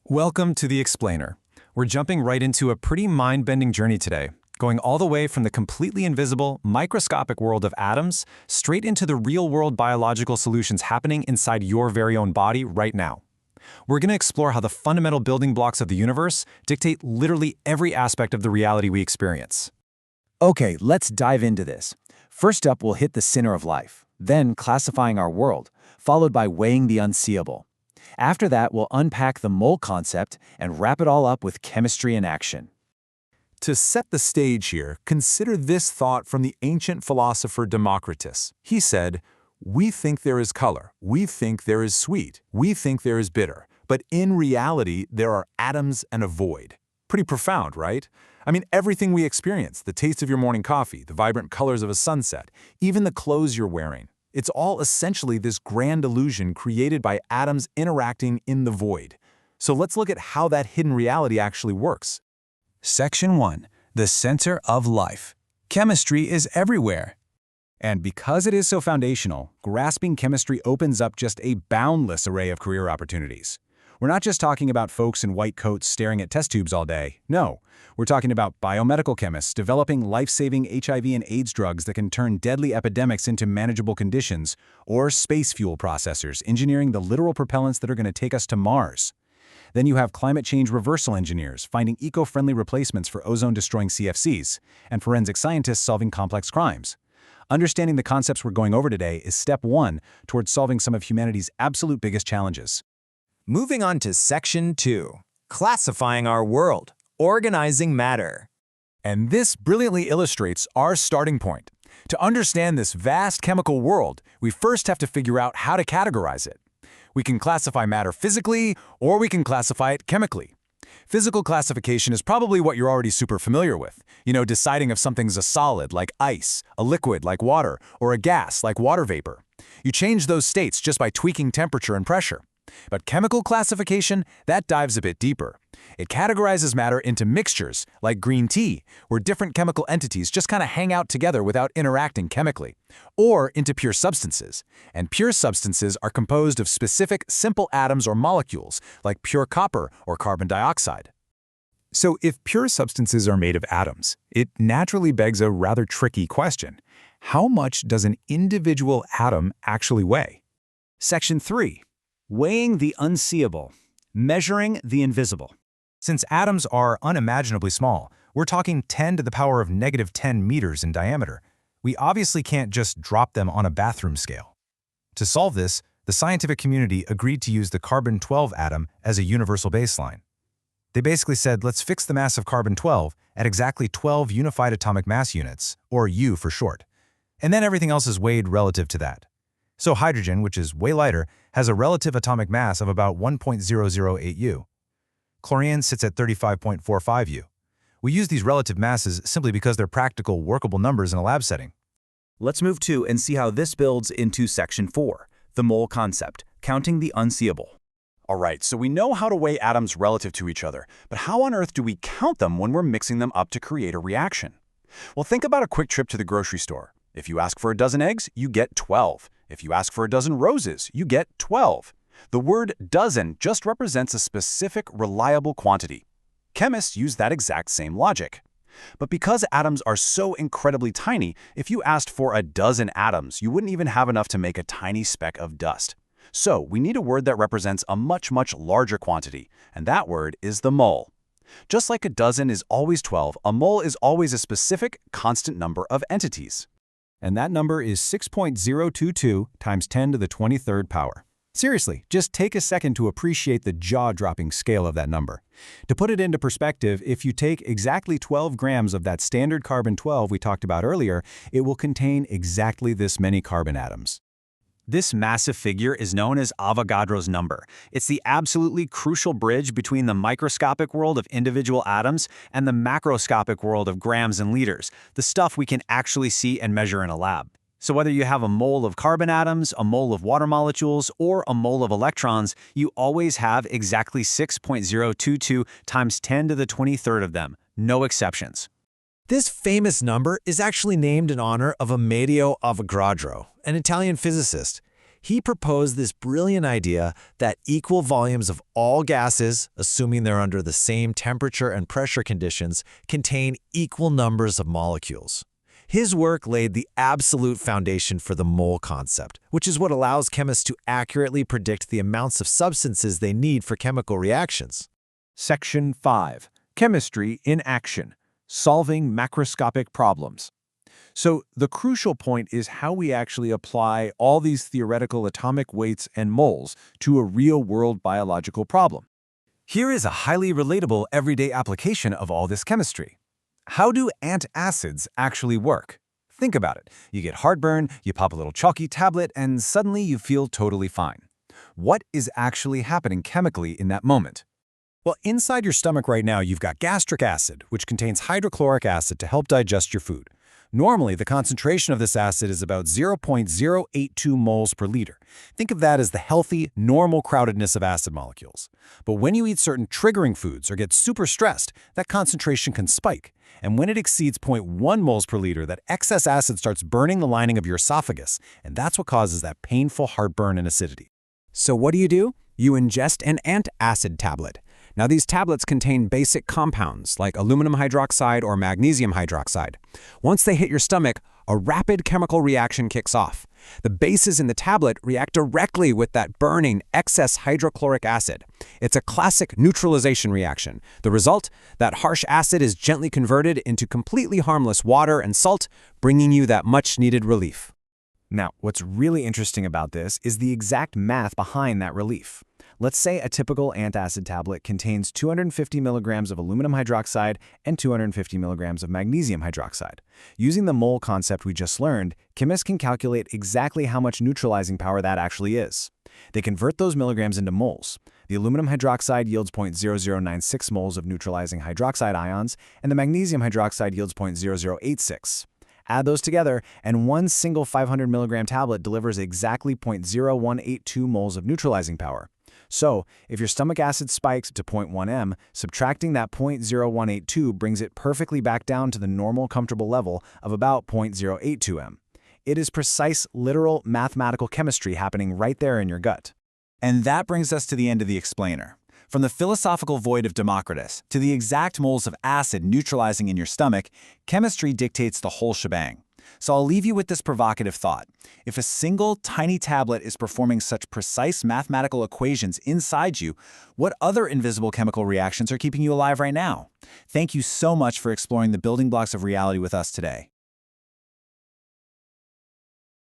Welcome to The Explainer. We're jumping right into a pretty mind-bending journey today, going all the way from the completely invisible, microscopic world of atoms straight into the real-world biological solutions happening inside your very own body right now. We're going to explore how the fundamental building blocks of the universe dictate literally every aspect of the reality we experience. Okay, let's dive into this. First up, we'll hit the center of life, then classifying our world, followed by weighing the unseeable. After that, we'll unpack the mole concept and wrap it all up with chemistry in action. To set the stage here, consider this thought from the ancient philosopher Democritus. He said, "We think there is color, we think there is sweet, we think there is bitter, but in reality there are atoms and a void." Pretty profound, right? I mean, everything we experience, the taste of your morning coffee, the vibrant colors of a sunset, even the clothes you're wearing, it's all essentially this grand illusion created by atoms interacting in the void. So let's look at how that hidden reality actually works. Section 1. The Center of Life. Chemistry is everywhere. And because it is so foundational, grasping chemistry opens up just a boundless array of career opportunities. We're not just talking about folks in white coats staring at test tubes all day. No, we're talking about biomedical chemists developing life-saving HIV and AIDS drugs that can turn deadly epidemics into manageable conditions, or space fuel processors engineering the literal propellants that are going to take us to Mars. Then you have climate change reversal engineers finding eco-friendly replacements for ozone-destroying CFCs, and forensic scientists solving complex crimes. Understanding the concepts we're going over today is step 1 towards solving some of humanity's absolute biggest challenges. Moving on to Section 2, Classifying Our World, Organizing Matter. And this brilliantly illustrates our starting point. To understand this vast chemical world, we first have to figure out how to categorize it. We can classify matter physically, or we can classify it chemically. Physical classification is probably what you're already super familiar with. Deciding if something's a solid, like ice, a liquid, like water, or a gas, like water vapor. You change those states just by tweaking temperature and pressure. But chemical classification, that dives a bit deeper. It categorizes matter into mixtures, like green tea, where different chemical entities just kind of hang out together without interacting chemically, or into pure substances. And pure substances are composed of specific, simple atoms or molecules, like pure copper or carbon dioxide. So if pure substances are made of atoms, it naturally begs a rather tricky question. How much does an individual atom actually weigh? Section 3. Weighing the unseeable, measuring the invisible. Since atoms are unimaginably small, we're talking 10 to the power of negative 10 meters in diameter. We obviously can't just drop them on a bathroom scale. To solve this, the scientific community agreed to use the carbon-12 atom as a universal baseline. They basically said, let's fix the mass of carbon-12 at exactly 12 unified atomic mass units, or U for short. And then everything else is weighed relative to that. So hydrogen, which is way lighter, has a relative atomic mass of about 1.008 U. Chlorine sits at 35.45 U. We use these relative masses simply because they're practical, workable numbers in a lab setting. Let's move to and see how this builds into Section 4, the mole concept, counting the unseeable. All right, so we know how to weigh atoms relative to each other, but how on earth do we count them when we're mixing them up to create a reaction? Well, think about a quick trip to the grocery store. If you ask for a dozen eggs, you get 12. If you ask for a dozen roses, you get 12. The word dozen just represents a specific, reliable quantity. Chemists use that exact same logic. But because atoms are so incredibly tiny, if you asked for a dozen atoms, you wouldn't even have enough to make a tiny speck of dust. So we need a word that represents a much, much larger quantity, and that word is the mole. Just like a dozen is always 12, a mole is always a specific, constant number of entities. And that number is 6.022 times 10 to the 23rd power. Seriously, just take a second to appreciate the jaw-dropping scale of that number. To put it into perspective, if you take exactly 12 grams of that standard carbon-12 we talked about earlier, it will contain exactly this many carbon atoms. This massive figure is known as Avogadro's number. It's the absolutely crucial bridge between the microscopic world of individual atoms and the macroscopic world of grams and liters, the stuff we can actually see and measure in a lab. So whether you have a mole of carbon atoms, a mole of water molecules, or a mole of electrons, you always have exactly 6.022 times 10 to the 23rd of them, no exceptions. This famous number is actually named in honor of Amedeo Avogadro, an Italian physicist. He proposed this brilliant idea that equal volumes of all gases, assuming they're under the same temperature and pressure conditions, contain equal numbers of molecules. His work laid the absolute foundation for the mole concept, which is what allows chemists to accurately predict the amounts of substances they need for chemical reactions. Section 5. Chemistry in Action. Solving Macroscopic Problems. So the crucial point is how we actually apply all these theoretical atomic weights and moles to a real-world biological problem. Here is a highly relatable everyday application of all this chemistry. How do antacids actually work? Think about it. You get heartburn, you pop a little chalky tablet, and suddenly you feel totally fine. What is actually happening chemically in that moment? Well, inside your stomach right now, you've got gastric acid, which contains hydrochloric acid to help digest your food. Normally, the concentration of this acid is about 0.082 moles per liter. Think of that as the healthy, normal crowdedness of acid molecules. But when you eat certain triggering foods or get super stressed, that concentration can spike. And when it exceeds 0.1 moles per liter, that excess acid starts burning the lining of your esophagus, and that's what causes that painful heartburn and acidity. So what do? You ingest an antacid tablet. Now, these tablets contain basic compounds like aluminum hydroxide or magnesium hydroxide. Once they hit your stomach, a rapid chemical reaction kicks off. The bases in the tablet react directly with that burning excess hydrochloric acid. It's a classic neutralization reaction. The result? That harsh acid is gently converted into completely harmless water and salt, bringing you that much-needed relief. Now, what's really interesting about this is the exact math behind that relief. Let's say a typical antacid tablet contains 250 milligrams of aluminum hydroxide and 250 milligrams of magnesium hydroxide. Using the mole concept we just learned, chemists can calculate exactly how much neutralizing power that actually is. They convert those milligrams into moles. The aluminum hydroxide yields 0.0096 moles of neutralizing hydroxide ions, and the magnesium hydroxide yields 0.0086. Add those together, and one single 500 milligram tablet delivers exactly 0.0182 moles of neutralizing power. So, if your stomach acid spikes to 0.1 m, subtracting that 0.0182 brings it perfectly back down to the normal comfortable level of about 0.082 m. It is precise, literal, mathematical chemistry happening right there in your gut. And that brings us to the end of the explainer. From the philosophical void of Democritus to the exact moles of acid neutralizing in your stomach, chemistry dictates the whole shebang. So I'll leave you with this provocative thought. If a single tiny tablet is performing such precise mathematical equations inside you, what other invisible chemical reactions are keeping you alive right now? Thank you so much for exploring the building blocks of reality with us today.